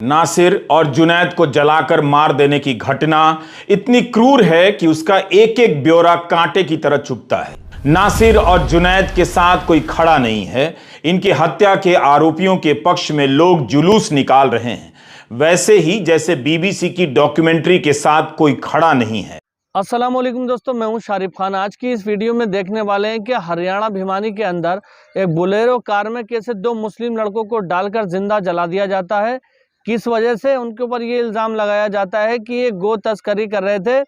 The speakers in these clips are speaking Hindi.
नासिर और जुनैद को जलाकर मार देने की घटना इतनी क्रूर है कि उसका एक एक ब्यौरा कांटे की तरह चुभता है। नासिर और जुनैद के साथ कोई खड़ा नहीं है। इनकी हत्या के आरोपियों के पक्ष में लोग जुलूस निकाल रहे हैं, वैसे ही जैसे बीबीसी की डॉक्यूमेंट्री के साथ कोई खड़ा नहीं है। अस्सलाम वालेकुम दोस्तों, मैं हूं शारिफ खान। आज की इस वीडियो में देखने वाले हैं कि हरियाणा भिवानी के अंदर एक बोलेरो कार में कैसे दो मुस्लिम लड़कों को डालकर जिंदा जला दिया जाता है। किस वजह से उनके ऊपर ये इल्ज़ाम लगाया जाता है कि ये गो तस्करी कर रहे थे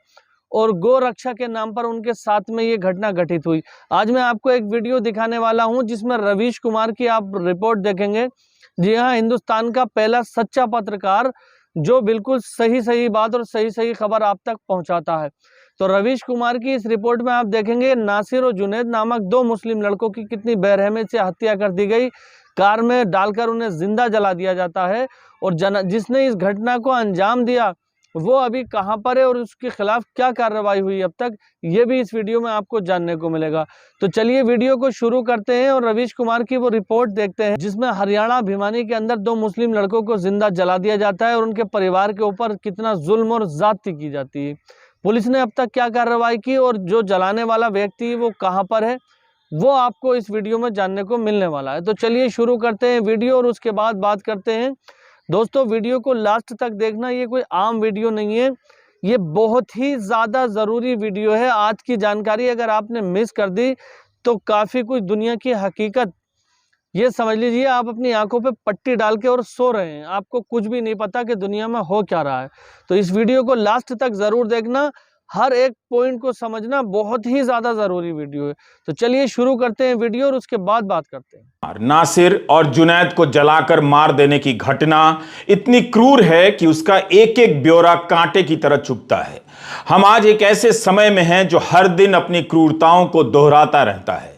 और गो रक्षा के नाम पर उनके साथ में ये घटना घटित हुई। आज मैं आपको एक वीडियो दिखाने वाला हूं जिसमें रवीश कुमार की आप रिपोर्ट देखेंगे। जी हाँ, हिंदुस्तान का पहला सच्चा पत्रकार जो बिल्कुल सही बात और सही खबर आप तक पहुंचाता है। तो रवीश कुमार की इस रिपोर्ट में आप देखेंगे नासिर और जुनैद नामक दो मुस्लिम लड़कों की कितनी बेरहमी से हत्या कर दी गई। कार में डालकर उन्हें जिंदा जला दिया जाता है और जिसने इस घटना को अंजाम दिया वो अभी कहां पर है और उसके खिलाफ क्या कार्रवाई हुई अब तक, ये भी इस वीडियो में आपको जानने को मिलेगा। तो चलिए वीडियो को शुरू करते हैं और रवीश कुमार की वो रिपोर्ट देखते हैं जिसमें हरियाणा भिवानी के अंदर दो मुस्लिम लड़कों को जिंदा जला दिया जाता है और उनके परिवार के ऊपर कितना जुल्म और ज्यादती की जाती है। पुलिस ने अब तक क्या कार्रवाई की और जो जलाने वाला व्यक्ति वो कहाँ पर है, वो आपको इस वीडियो में जानने को मिलने वाला है। तो चलिए शुरू करते हैं वीडियो और उसके बाद बात करते हैं। दोस्तों, वीडियो को लास्ट तक देखना, ये कोई आम वीडियो नहीं है, ये बहुत ही ज़्यादा ज़रूरी वीडियो है। आज की जानकारी अगर आपने मिस कर दी तो काफ़ी कुछ दुनिया की हकीकत, ये समझ लीजिए आप अपनी आंखों पे पट्टी डाल के और सो रहे हैं, आपको कुछ भी नहीं पता कि दुनिया में हो क्या रहा है। तो इस वीडियो को लास्ट तक ज़रूर देखना, हर एक पॉइंट को समझना बहुत ही ज़्यादा ज़रूरी वीडियो है। तो चलिए शुरू करते हैं वीडियो और उसके बाद बात करते हैं। नासिर और जुनैद को जलाकर मार देने की घटना इतनी क्रूर है कि उसका एक एक ब्यौरा कांटे की तरह चुभता है। हम आज एक ऐसे समय में हैं जो हर दिन अपनी क्रूरताओं को दोहराता रहता है।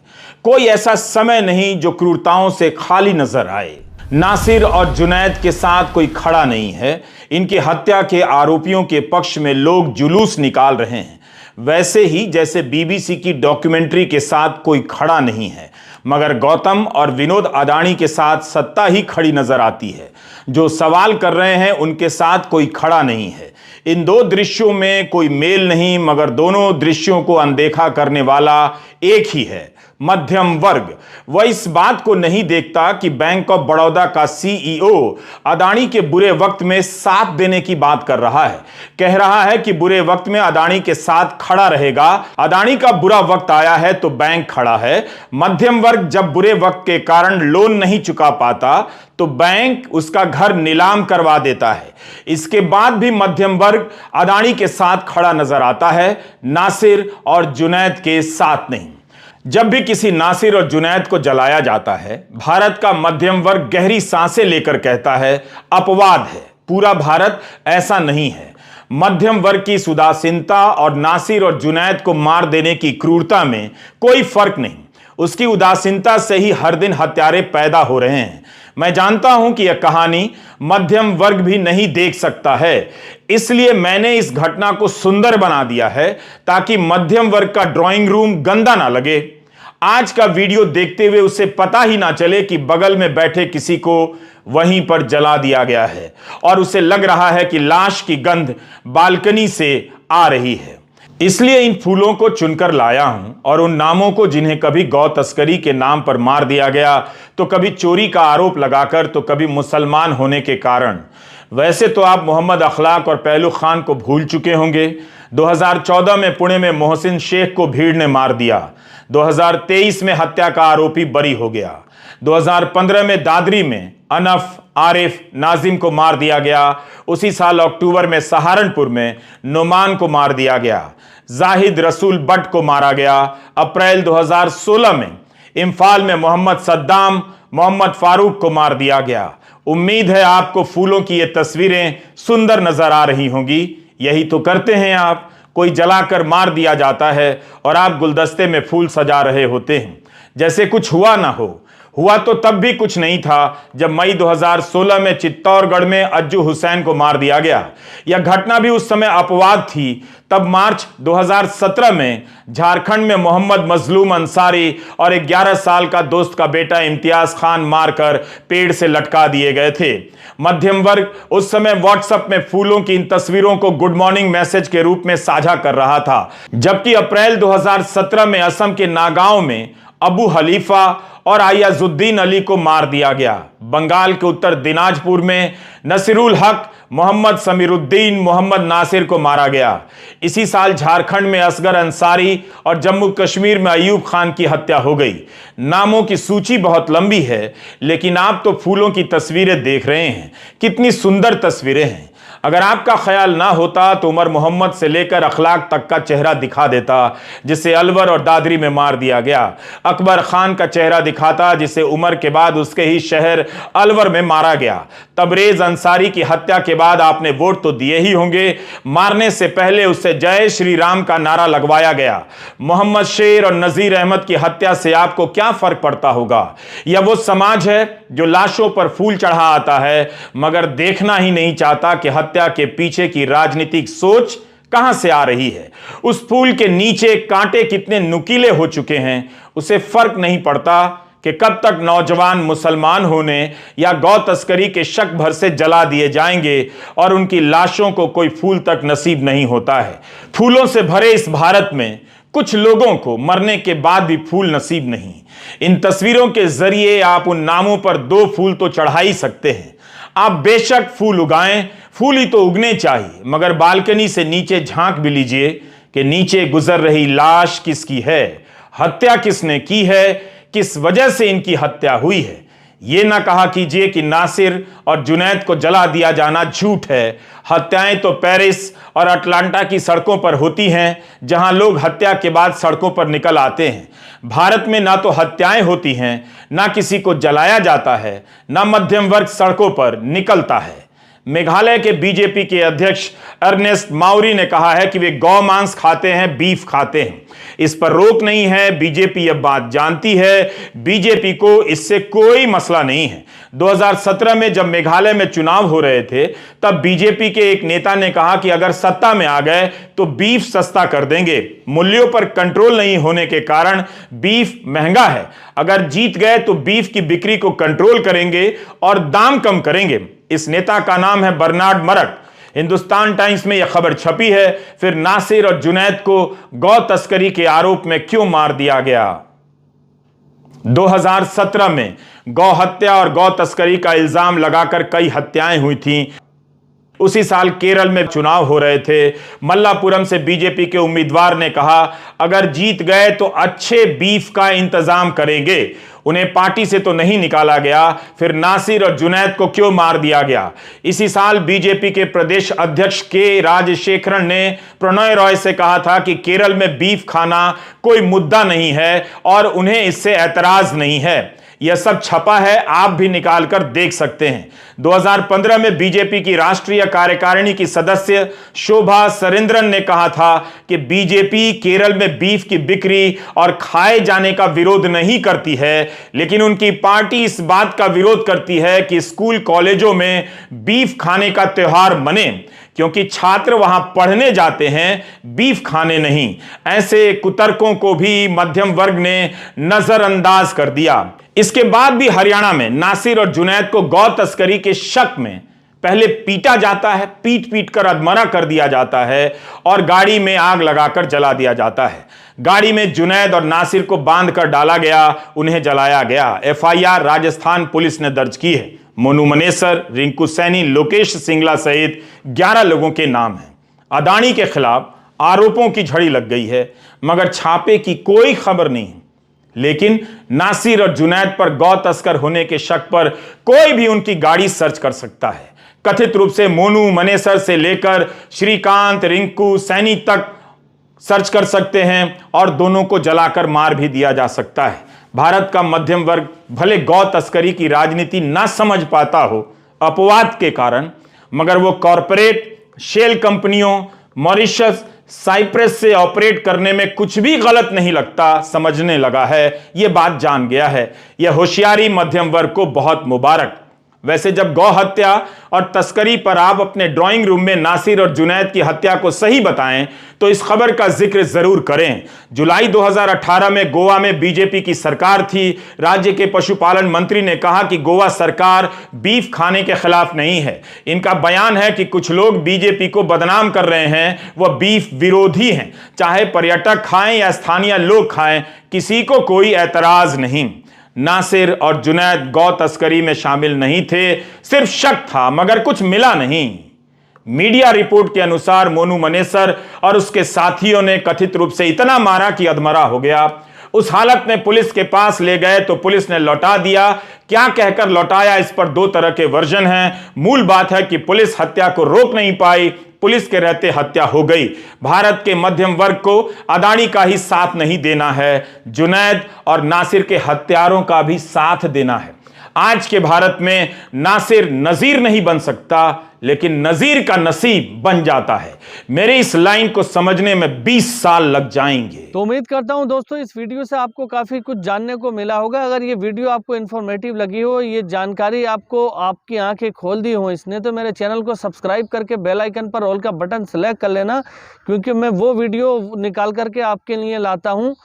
कोई ऐसा समय नहीं जो क्रूरताओं से खाली नजर आए। नासिर और जुनैद के साथ कोई खड़ा नहीं है। इनकी हत्या के आरोपियों के पक्ष में लोग जुलूस निकाल रहे हैं, वैसे ही जैसे बीबीसी की डॉक्यूमेंट्री के साथ कोई खड़ा नहीं है। मगर गौतम और विनोद अडानी के साथ सत्ता ही खड़ी नजर आती है। जो सवाल कर रहे हैं उनके साथ कोई खड़ा नहीं है। इन दो दृश्यों में कोई मेल नहीं, मगर दोनों दृश्यों को अनदेखा करने वाला एक ही है, मध्यम वर्ग। वह इस बात को नहीं देखता कि बैंक ऑफ बड़ौदा का सीईओ अडानी के बुरे वक्त में साथ देने की बात कर रहा है। कह रहा है कि बुरे वक्त में अडानी के साथ खड़ा रहेगा। अडानी का बुरा वक्त आया है तो बैंक खड़ा है। मध्यम वर्ग जब बुरे वक्त के कारण लोन नहीं चुका पाता तो बैंक उसका घर नीलाम करवा देता है। इसके बाद भी मध्यम वर्ग अडानी के साथ खड़ा नजर आता है, नासिर और जुनैद के साथ नहीं। जब भी किसी नासिर और जुनैद को जलाया जाता है, भारत का मध्यम वर्ग गहरी सांसें लेकर कहता है अपवाद है, पूरा भारत ऐसा नहीं है। मध्यम वर्ग की इस उदासीनता और नासिर और जुनैद को मार देने की क्रूरता में कोई फर्क नहीं। उसकी उदासीनता से ही हर दिन हत्यारे पैदा हो रहे हैं। मैं जानता हूं कि यह कहानी मध्यम वर्ग भी नहीं देख सकता है, इसलिए मैंने इस घटना को सुंदर बना दिया है ताकि मध्यम वर्ग का ड्राइंग रूम गंदा ना लगे। आज का वीडियो देखते हुए उसे पता ही ना चले कि बगल में बैठे किसी को वहीं पर जला दिया गया है और उसे लग रहा है कि लाश की गंध बालकनी से आ रही है। इसलिए इन फूलों को चुनकर लाया हूं और उन नामों को जिन्हें कभी गौ तस्करी के नाम पर मार दिया गया, तो कभी चोरी का आरोप लगाकर, तो कभी मुसलमान होने के कारण। वैसे तो आप मोहम्मद अखलाक और पहलू खान को भूल चुके होंगे। 2014 में पुणे में मोहसिन शेख को भीड़ ने मार दिया। 2023 में हत्या का आरोपी बरी हो गया। 2015 में दादरी में अनफ, आरिफ, नाजिम को मार दिया गया। उसी साल अक्टूबर में सहारनपुर में नुमान को मार दिया गया। जाहिद रसूल बट को मारा गया। अप्रैल 2016 में इम्फाल में मोहम्मद सद्दाम, मोहम्मद फारूक को मार दिया गया। उम्मीद है आपको फूलों की ये तस्वीरें सुंदर नजर आ रही होंगी। यही तो करते हैं आप। कोई जलाकर मार दिया जाता है और आप गुलदस्ते में फूल सजा रहे होते हैं, जैसे कुछ हुआ ना हो। हुआ तो तब भी कुछ नहीं था जब मई 2016 में चित्तौड़गढ़ में अज्जू हुसैन को मार दिया गया। यह घटना भी उस समय अपवाद थी। तब मार्च 2017 में झारखंड में मोहम्मद मजलूम अंसारी और 11 साल का दोस्त का बेटा इम्तियाज खान मारकर पेड़ से लटका दिए गए थे। मध्यम वर्ग उस समय व्हाट्सएप में फूलों की इन तस्वीरों को गुड मॉर्निंग मैसेज के रूप में साझा कर रहा था। जबकि अप्रैल 2017 में असम के नागांव में अबू हलीफा और अयाजुद्दीन अली को मार दिया गया। बंगाल के उत्तर दिनाजपुर में नसीरुल हक, मोहम्मद समीरुद्दीन, मोहम्मद नासिर को मारा गया। इसी साल झारखंड में असगर अंसारी और जम्मू कश्मीर में अयूब खान की हत्या हो गई। नामों की सूची बहुत लंबी है, लेकिन आप तो फूलों की तस्वीरें देख रहे हैं। कितनी सुंदर तस्वीरें हैं। अगर आपका ख्याल ना होता तो उमर मोहम्मद से लेकर अखलाक तक का चेहरा दिखा देता, जिसे अलवर और दादरी में मार दिया गया। अकबर खान का चेहरा दिखाता, जिसे उमर के बाद उसके ही शहर अलवर में मारा गया। तबरेज अंसारी की हत्या के बाद आपने वोट तो दिए ही होंगे। मारने से पहले उससे जय श्री राम का नारा लगवाया गया। मोहम्मद शेर और नजीर अहमद की हत्या से आपको क्या फर्क पड़ता होगा? यह वो समाज है जो लाशों पर फूल चढ़ा आता है, मगर देखना ही नहीं चाहता कि हत्या के पीछे की राजनीतिक सोच कहां से आ रही है। उस फूल के नीचे कांटे कितने नुकीले हो चुके हैं, उसे फर्क नहीं पड़ता कि कब तक नौजवान मुसलमान होने या गौ तस्करी के शक भर से जला दिए जाएंगे और उनकी लाशों को कोई फूल तक नसीब नहीं होता है। फूलों से भरे इस भारत में कुछ लोगों को मरने के बाद भी फूल नसीब नहीं। इन तस्वीरों के जरिए आप उन नामों पर 2 फूल तो चढ़ा ही सकते हैं। आप बेशक फूल उगाएं, फूल ही तो उगने चाहिए, मगर बालकनी से नीचे झांक भी लीजिए कि नीचे गुजर रही लाश किसकी है, हत्या किसने की है, किस वजह से इनकी हत्या हुई है। यह ना कहा कीजिए कि नासिर और जुनैद को जला दिया जाना झूठ है। हत्याएं तो पेरिस और अटलांटा की सड़कों पर होती हैं, जहां लोग हत्या के बाद सड़कों पर निकल आते हैं। भारत में ना तो हत्याएं होती हैं, ना किसी को जलाया जाता है, ना मध्यम वर्ग सड़कों पर निकलता है। मेघालय के बीजेपी के अध्यक्ष अर्नेस्ट माउरी ने कहा है कि वे गौ मांस खाते हैं, बीफ खाते हैं। इस पर रोक नहीं है। बीजेपी यह बात जानती है। बीजेपी को इससे कोई मसला नहीं है। 2017 में जब मेघालय में चुनाव हो रहे थे, तब बीजेपी के एक नेता ने कहा कि अगर सत्ता में आ गए तो बीफ सस्ता कर देंगे। मूल्यों पर कंट्रोल नहीं होने के कारण बीफ महंगा है। अगर जीत गए तो बीफ की बिक्री को कंट्रोल करेंगे और दाम कम करेंगे। इस नेता का नाम है बर्नार्ड मरक। हिंदुस्तान टाइम्स में यह खबर छपी है। फिर नासिर और जुनैद को गौ तस्करी के आरोप में क्यों मार दिया गया? 2017 में गौ हत्या और गौ तस्करी का इल्जाम लगाकर कई हत्याएं हुई थीं। उसी साल केरल में चुनाव हो रहे थे। मल्लापुरम से बीजेपी के उम्मीदवार ने कहा, अगर जीत गए तो अच्छे बीफ का इंतजाम करेंगे। उन्हें पार्टी से तो नहीं निकाला गया। फिर नासिर और जुनैद को क्यों मार दिया गया? इसी साल बीजेपी के प्रदेश अध्यक्ष के राजशेखरन ने प्रणय रॉय से कहा था कि केरल में बीफ खाना कोई मुद्दा नहीं है और उन्हें इससे ऐतराज नहीं है। यह सब छपा है, आप भी निकालकर देख सकते हैं। 2015 में बीजेपी की राष्ट्रीय कार्यकारिणी की सदस्य शोभा सरेंद्रन ने कहा था कि बीजेपी केरल में बीफ की बिक्री और खाए जाने का विरोध नहीं करती है, लेकिन उनकी पार्टी इस बात का विरोध करती है कि स्कूल कॉलेजों में बीफ खाने का त्योहार मने, क्योंकि छात्र वहां पढ़ने जाते हैं, बीफ खाने नहीं। ऐसे कुतर्कों को भी मध्यम वर्ग ने नजरअंदाज कर दिया। इसके बाद भी हरियाणा में नासिर और जुनैद को गौ तस्करी के शक में पहले पीटा जाता है, पीट पीट कर अधमरा कर दिया जाता है और गाड़ी में आग लगाकर जला दिया जाता है। गाड़ी में जुनैद और नासिर को बांध कर डाला गया, उन्हें जलाया गया। एफआईआर राजस्थान पुलिस ने दर्ज की है। मोनू मनेसर, रिंकू सैनी, लोकेश सिंगला सहित 11 लोगों के नाम हैं। अदानी के खिलाफ आरोपों की झड़ी लग गई है, मगर छापे की कोई खबर नहीं। लेकिन नासिर और जुनैद पर गौ तस्कर होने के शक पर कोई भी उनकी गाड़ी सर्च कर सकता है। कथित रूप से मोनू मनेसर से लेकर श्रीकांत, रिंकू सैनी तक सर्च कर सकते हैं और दोनों को जलाकर मार भी दिया जा सकता है। भारत का मध्यम वर्ग भले गौ तस्करी की राजनीति ना समझ पाता हो अपवाद के कारण, मगर वो कॉरपोरेट शेल कंपनियों, मॉरिशस साइप्रस से ऑपरेट करने में कुछ भी गलत नहीं लगता समझने लगा है, यह बात जान गया है। यह होशियारी मध्यम वर्ग को बहुत मुबारक। वैसे जब गौ हत्या और तस्करी पर आप अपने ड्राइंग रूम में नासिर और जुनैद की हत्या को सही बताएं तो इस खबर का जिक्र जरूर करें। जुलाई 2018 में गोवा में बीजेपी की सरकार थी। राज्य के पशुपालन मंत्री ने कहा कि गोवा सरकार बीफ खाने के खिलाफ नहीं है। इनका बयान है कि कुछ लोग बीजेपी को बदनाम कर रहे हैं, वह बीफ विरोधी हैं। चाहे पर्यटक खाएं या स्थानीय लोग खाएं, किसी को कोई एतराज नहीं। नासिर और जुनैद गौ तस्करी में शामिल नहीं थे, सिर्फ शक था मगर कुछ मिला नहीं। मीडिया रिपोर्ट के अनुसार मोनू मनेसर और उसके साथियों ने कथित रूप से इतना मारा कि अधमरा हो गया। उस हालत में पुलिस के पास ले गए तो पुलिस ने लौटा दिया। क्या कहकर लौटाया, इस पर दो तरह के वर्जन हैं। मूल बात है कि पुलिस हत्या को रोक नहीं पाई, पुलिस के रहते हत्या हो गई। भारत के मध्यम वर्ग को अदानी का ही साथ नहीं देना है, जुनैद और नासिर के हत्यारों का भी साथ देना है। आज के भारत में नासिर नजीर नहीं बन सकता, लेकिन नजीर का नसीब बन जाता है। मेरे इस लाइन को समझने में 20 साल लग जाएंगे। तो उम्मीद करता हूं दोस्तों इस वीडियो से आपको काफ़ी कुछ जानने को मिला होगा। अगर ये वीडियो आपको इन्फॉर्मेटिव लगी हो, ये जानकारी आपको आपकी आंखें खोल दी हो इसने, तो मेरे चैनल को सब्सक्राइब करके बेल आइकन पर ऑल का बटन सेलेक्ट कर लेना, क्योंकि मैं वो वीडियो निकाल करके आपके लिए लाता हूँ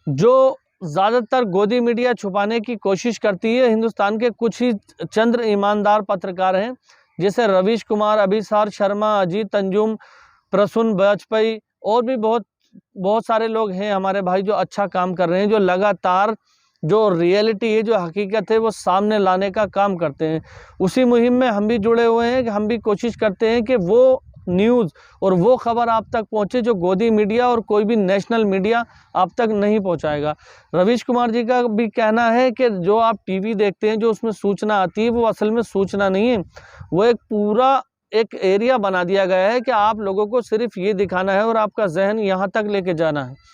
जो ज़्यादातर गोदी मीडिया छुपाने की कोशिश करती है। हिंदुस्तान के कुछ ही चंद ईमानदार पत्रकार हैं, जैसे रवीश कुमार, अभिसार शर्मा, अजीत अंजुम, प्रसून वाजपेयी और भी बहुत सारे लोग हैं हमारे भाई जो अच्छा काम कर रहे हैं, जो लगातार जो रियलिटी है, जो हकीकत है, वो सामने लाने का काम करते हैं। उसी मुहिम में हम भी जुड़े हुए हैं कि हम भी कोशिश करते हैं कि वो न्यूज़ और वो खबर आप तक पहुंचे जो गोदी मीडिया और कोई भी नेशनल मीडिया आप तक नहीं पहुंचाएगा। रवीश कुमार जी का भी कहना है कि जो आप टीवी देखते हैं, जो उसमें सूचना आती है, वो असल में सूचना नहीं है, वो एक पूरा एक एरिया बना दिया गया है कि आप लोगों को सिर्फ ये दिखाना है और आपका जहन यहाँ तक लेके जाना है।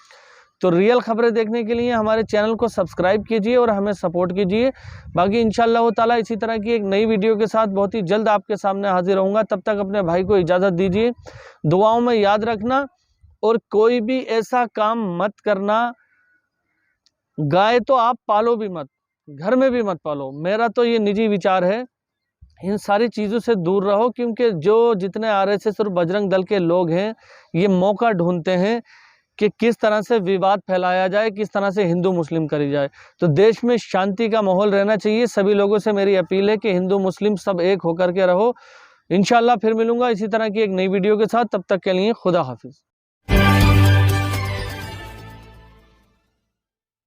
तो रियल खबरें देखने के लिए हमारे चैनल को सब्सक्राइब कीजिए और हमें सपोर्ट कीजिए। बाकी इंशाअल्लाह ताला इसी तरह की एक नई वीडियो के साथ बहुत ही जल्द आपके सामने हाजिर रहूँगा। तब तक अपने भाई को इजाज़त दीजिए, दुआओं में याद रखना और कोई भी ऐसा काम मत करना। गाय तो आप पालो भी मत, घर में भी मत पालो, मेरा तो ये निजी विचार है। इन सारी चीज़ों से दूर रहो, क्योंकि जो जितने आरएसएस और बजरंग दल के लोग हैं, ये मौका ढूंढते हैं कि किस तरह से विवाद फैलाया जाए, किस तरह से हिंदू मुस्लिम करी जाए। तो देश में शांति का माहौल रहना चाहिए। सभी लोगों से मेरी अपील है कि हिंदू मुस्लिम सब एक होकर के रहो। इंशाल्लाह फिर मिलूंगा इसी तरह की एक नई वीडियो के साथ। तब तक के लिए खुदा हाफिज।